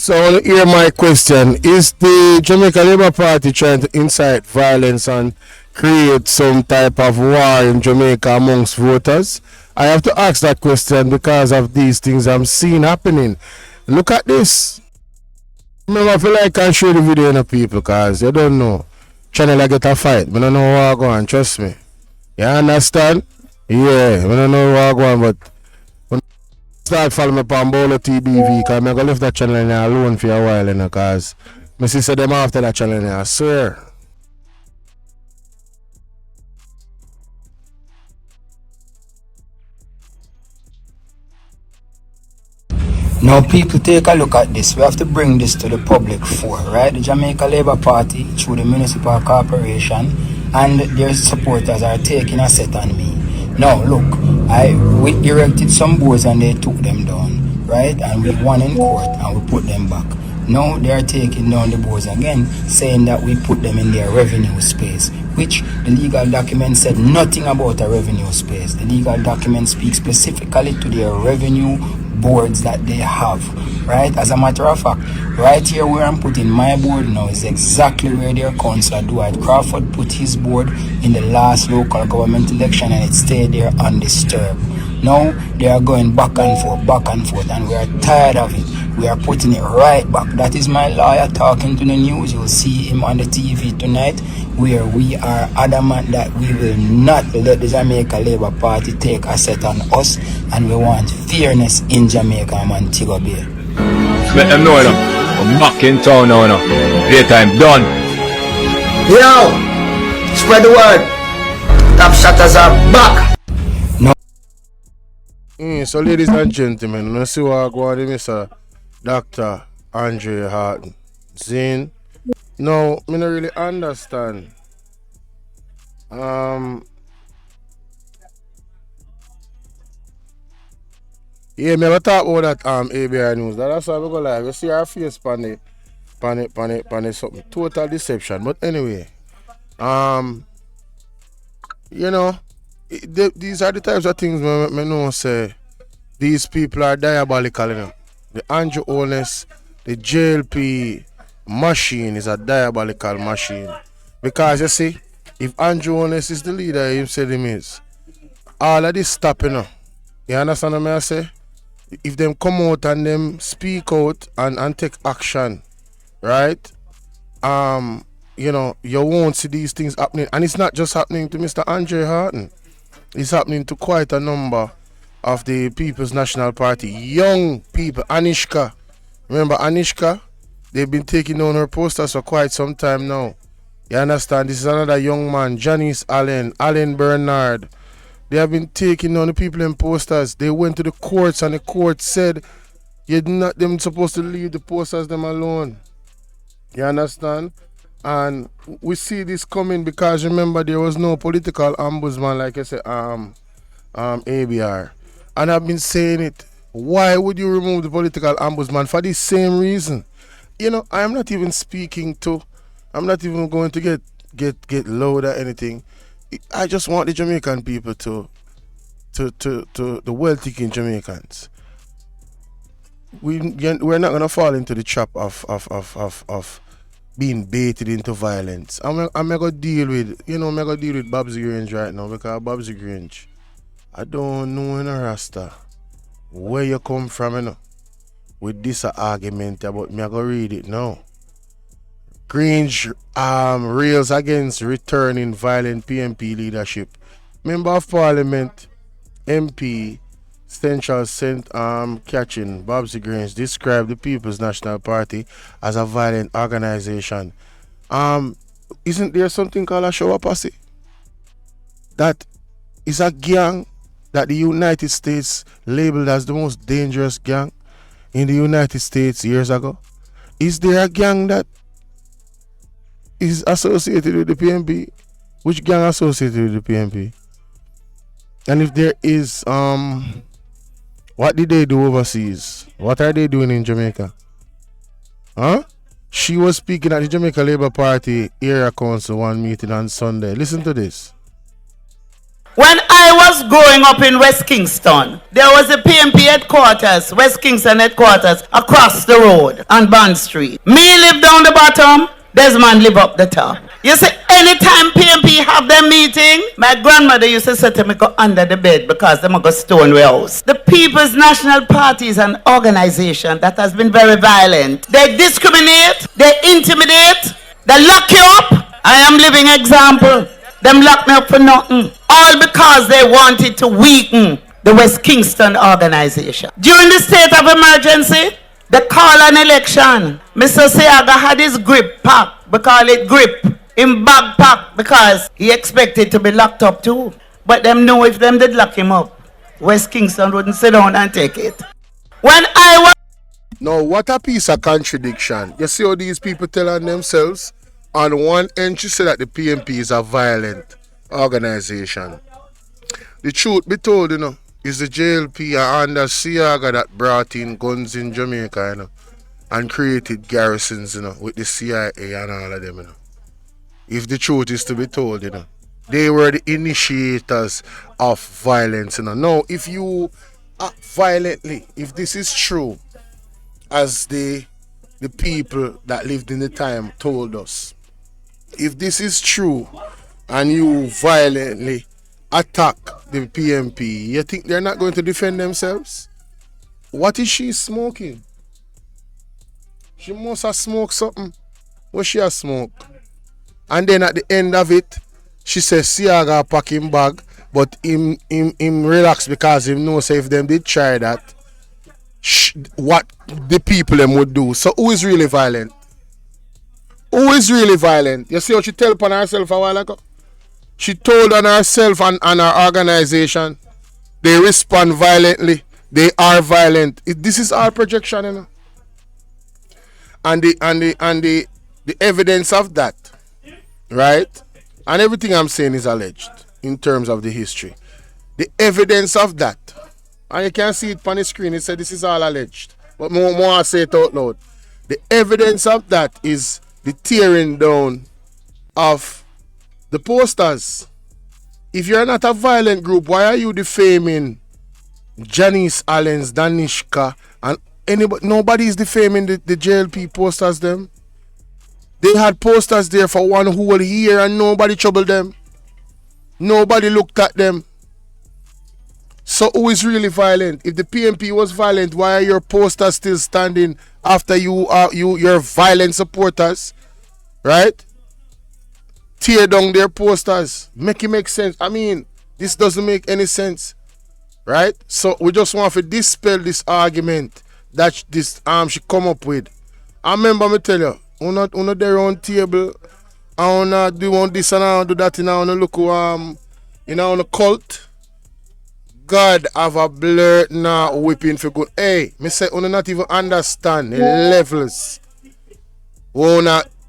So I want to hear my question. Is the Jamaica Labour Party trying to incite violence and create some type of war in Jamaica amongst voters? I have to ask that question because of these things I'm seeing happening. Look at this. Remember, I feel like I can show the video to people because you don't know. Channel I get a fight. I don't know what I go on. Trust me. You understand? Yeah, I don't know what I go on, but start following me on Bolo TBV because I'm going to leave that channel alone for a while, because my sister them after that channel, I swear. Now, people, take a look at this. We have to bring this to the public fore, right? The Jamaica Labour Party, through the Municipal Corporation, and their supporters are taking a set on me. Now, look, we erected some boards and they took them down, right? And we won in court and we put them back. Now they are taking down the boards again, saying that we put them in their revenue space, which the legal document said nothing about a revenue space. The legal document speaks specifically to their revenue boards that they have, right? As a matter of fact, right here where I'm putting my board now is exactly where their councillor Dwight Crawford put his board in the last local government election, and it stayed there undisturbed. Now they are going back and forth, and we are tired of it. We are putting it right back. That is my lawyer talking to the news. You'll see him on the TV tonight, where we are adamant that we will not let the Jamaica Labour Party take a set on us, and we want fairness in Jamaica and Montego Bay. Let them know, I'm back in town now, Playtime done. Yo! Spread the word. Top shutters are back. So, ladies and gentlemen, let's see what I go on with Mr. Dr. Andre Harton. Zane. No, I don't really understand. Yeah, me ever talk about that ABR news. That's why we go live. You see our face pan it, something. Total deception. But anyway, you know, these are the types of things me know say these people are diabolical, you know. The Andrew Honest, the JLP machine is a diabolical machine. Because you see, if Andrew Honest is the leader he said him is, all of this stop, you know. You understand what I say? If them come out and them speak out and take action, right? You know, you won't see these things happening. And it's not just happening to Mr. Andre Harton. It's happening to quite a number of the People's National Party. Young people, Anishka. Remember Anishka? They've been taking down her posters for quite some time now. You understand? This is another young man, Janice Allen, Allen Bernard. They have been taking down the people in posters. They went to the courts and the court said you're not them supposed to leave the posters them alone. You understand? And we see this coming because remember there was no political ombudsman like I said, ABR. And I've been saying it. Why would you remove the political ombudsman? For the same reason. You know, I'm not even going to get loud or anything. I just want the Jamaican people to the well-thinking Jamaicans. We're not gonna fall into the trap of being baited into violence. I'm gonna deal with Babsy Grange right now, because Babsy Grange, I don't know in a rasta where you come from, you know, with this argument about me. I go read it now. Grange rails against returning violent PMP leadership. Member of Parliament MP Central St. Catherine Babsy Grange described the People's National Party as a violent organization. Isn't there something called a shower posse? That is a gang that the United States labeled as the most dangerous gang in the United States years ago. Is there a gang that is associated with the PNP? Which gang associated with the PNP? And if there is, what did they do overseas? What are they doing in Jamaica? Huh? She was speaking at the Jamaica Labour Party Area Council one meeting on Sunday. Listen to this. When I was growing up in West Kingston, there was a PMP headquarters, West Kingston headquarters, across the road on Bond Street. Me live down the bottom, Desmond live up the top. You see, anytime PMP have their meeting, my grandmother used to say to me, go under the bed because them go stone we house. The People's National Party is an organization that has been very violent. They discriminate, they intimidate, they lock you up. I am living example. Them locked me up for nothing. All because they wanted to weaken the West Kingston organization. During the state of emergency, they call an election. Mr. Seaga had his grip pack. We call it grip. In bag pack because he expected to be locked up too. But them know if them did lock him up, West Kingston wouldn't sit down and take it. When I was... No, what a piece of contradiction. You see how these people telling themselves? On one end, you say that the PMP is a violent organization. The truth be told, is the JLP under Siaga that brought in guns in Jamaica, and created garrisons, with the CIA and all of them, If the truth is to be told, they were the initiators of violence, Now, if you act violently, if this is true, as the people that lived in the time told us, if this is true and you violently attack the PMP, you think they're not going to defend themselves? What is she smoking? She must have smoked something. What she has smoked? And then at the end of it, she says Siaga pack him bag, but him relax because him knows if them did try that, what the people them would do. So who is really violent? Who is really violent? You see what she tell upon herself a while ago? She told on herself and her organization, they respond violently. They are violent. This is our projection, And the evidence of that, right? And everything I'm saying is alleged in terms of the history. The evidence of that, and you can see it on the screen, it said this is all alleged. But more I say it out loud. The evidence of that is the tearing down of the posters. If you're not a violent group, why are you defaming Janice Allens, Danishka, and anybody? Nobody is defaming the JLP posters them. They had posters there for one whole year and nobody troubled them. Nobody looked at them. So who is really violent? If the PMP was violent, why are your posters still standing after your violent supporters, right? Tear down their posters. Make it make sense. I mean, this doesn't make any sense, right? So we just want to dispel this argument that this she come up with. I remember me tell you, on their own table, I wanna do this and I do that, and I wanna look on a cult. God have a blur now whipping for good. Hey, me say not even understand the levels.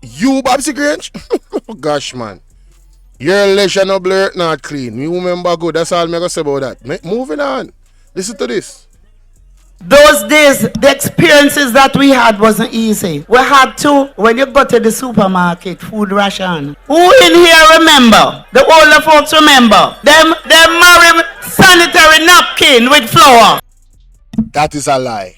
You Babsy Grange? Oh gosh, man. Your leisure no blur not clean. Me remember good. That's all me gonna say about that. Moving on. Listen to this. Those days, the experiences that we had wasn't easy. We had to, when you go to the supermarket, food ration. Who in here remember? The older folks remember? Them marry sanitary napkin with flour. That is a lie.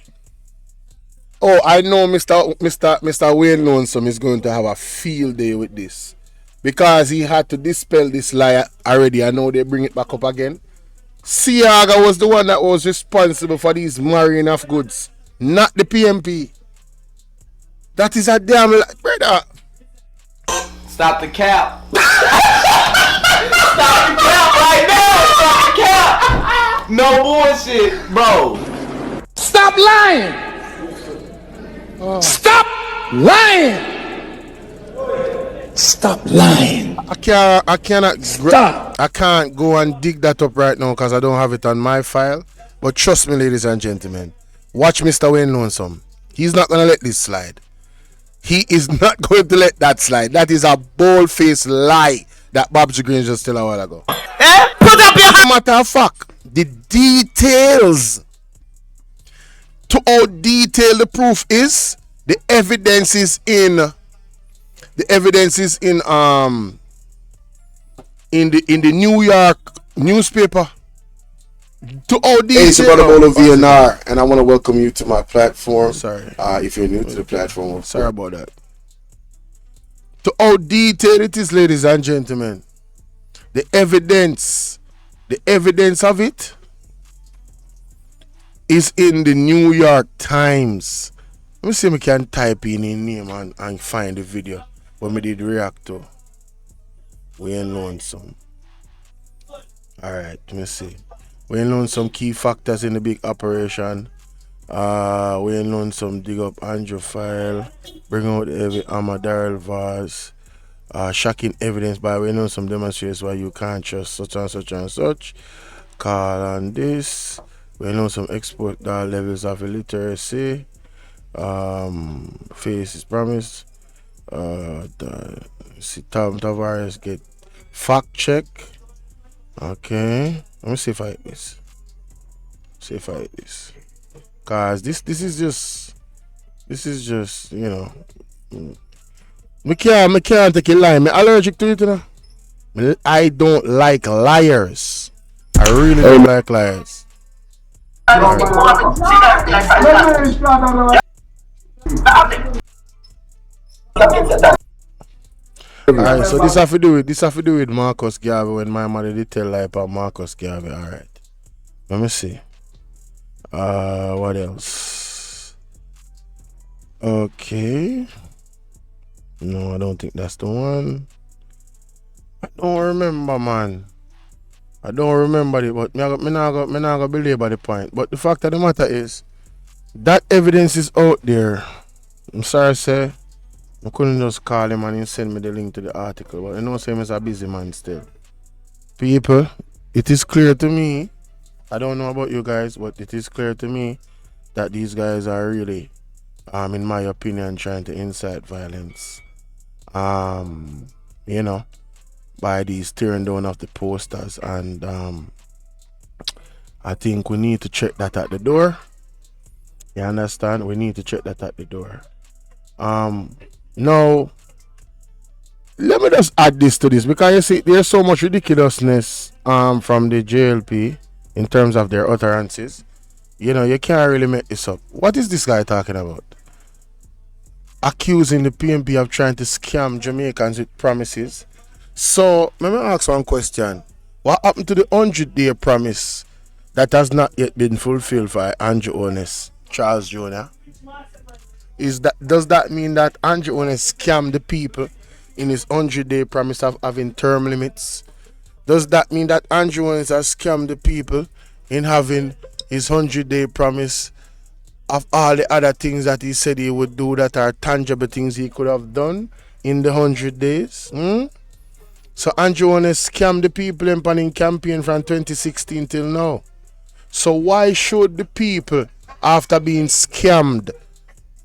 Oh, I know Mr. Wayne Lonesome is going to have a field day with this. Because he had to dispel this lie already. I know they bring it back up again. Siaga was the one that was responsible for these marrying of goods, not the PMP. That is a damn lie, brother. Stop the cap. Stop the cap right now. Stop the cap. No bullshit, bro. Stop lying. Stop lying. Stop lying. I cannot. Stop. I can't go and dig that up right now because I don't have it on my file. But trust me, ladies and gentlemen, watch Mr. Wayne Lonesome. He's not gonna let this slide. He is not going to let that slide. That is a bold-faced lie that Babsy Grange just tell a while ago. Put up your hand. Matter of fact, the details to how detailed the proof is, the evidence is in the New York Newspaper. To OD. Hey, it's your brother Bolo VNR, and I want to welcome you to my platform. Sorry. If you're new to the platform. Sorry about that. To how detailed it is, ladies and gentlemen. The evidence of it is in the New York Times. Let me see if I can type in his name and find the video what we did react to. We ain't learned some. Alright, let me see. We ain't learned some key factors in the big operation. We ain't learned some dig up Andrew file, bring out every Daryl Vaz, shocking evidence by we know some demonstrates why you can't trust such and such and such. Call on this. We know some export levels of illiteracy. Face is promised. Tom Tavares get fact check. Okay. Let me see if I hit this. Cause this is just you know. Me can't take a lie. Me allergic to it, you know. I don't like liars. I really don't like liars. Alright, so this have to do with Marcus Garvey when my mother did tell lie about Marcus Garvey. Alright. Let me see. What else? Okay. No, I don't think that's the one. I don't remember, man. I don't remember it, but me not go belabor the point. But the fact of the matter is, that evidence is out there. I'm sorry, sir. I couldn't just call him and he send me the link to the article, but I know him is a busy man still. People, it is clear to me. I don't know about you guys, but it is clear to me that these guys are really, in my opinion, trying to incite violence. You know, by these tearing down of the posters, and I think we need to check that at the door. You understand? We need to check that at the door. Now, let me just add this to this, because you see, there's so much ridiculousness from the JLP in terms of their utterances. You know, you can't really make this up. What is this guy talking about? Accusing the PNP of trying to scam Jamaicans with promises. So, let me ask one question. What happened to the 100-day promise that has not yet been fulfilled by Andrew Honest, Charles Jr.? Does that mean that Andrew Honest scammed the people in his 100-day promise of having term limits? Does that mean that Andrew Honest has scammed the people in having his 100-day promise of all the other things that he said he would do that are tangible things he could have done in the 100 days? So Andrew Honest scammed the people in campaign from 2016 till now. So why should the people, after being scammed,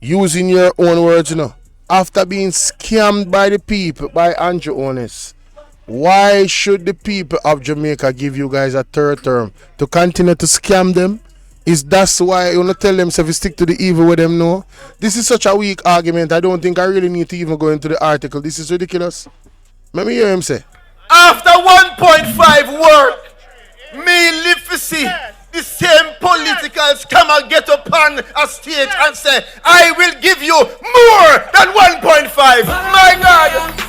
using your own words, you know, after being scammed by the people, by Andrew Honest, why should the people of Jamaica give you guys a third term to continue to scam them? Is that why you want to tell them so if you stick to the evil with them? No, this is such a weak argument. I don't think I really need to even go into the article. This is ridiculous. Let me hear him say, after 1.5 work, me live to see the same political scammer get up on a stage and say, I will give you more than 1.5. My God.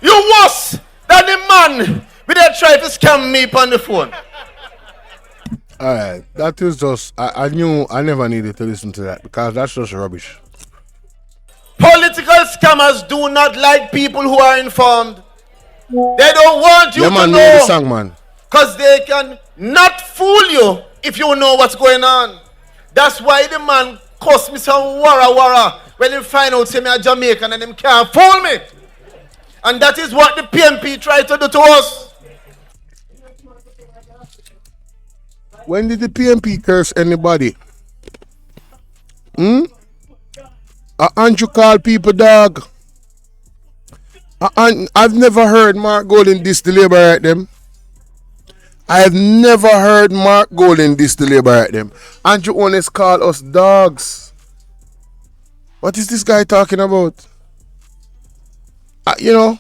You worse than the man with that try to scam me on the phone. alright, that is just, I knew I never needed to listen to that, because that's just rubbish. Political scammers do not like people who are informed. They don't want you to know know, the song, man. because they can not fool you if you know what's going on. That's why the man cost me some wara when he find out say me a Jamaican and him can't fool me. And that is what the PNP try to do to us. When did the PNP curse anybody? Andrew call people dog. I've never heard Mark Golden diss the labor at them. I have never heard Mark Golden diss the labor at them. Andrew Honest call us dogs. What is this guy talking about? You know,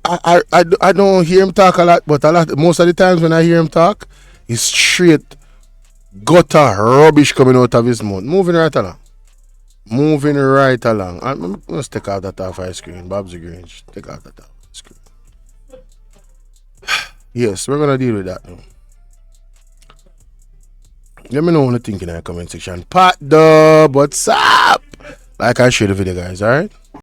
I don't hear him talk a lot, but most of the times when I hear him talk, it's straight gutter rubbish coming out of his mouth. Moving right along. Let's take out that off my screen. Babsy Grange. Take out that off my screen. Yes, we're gonna deal with that now. Let me know what you think in the comment section. Pat Dub, what's up? Like I share the video, guys, alright?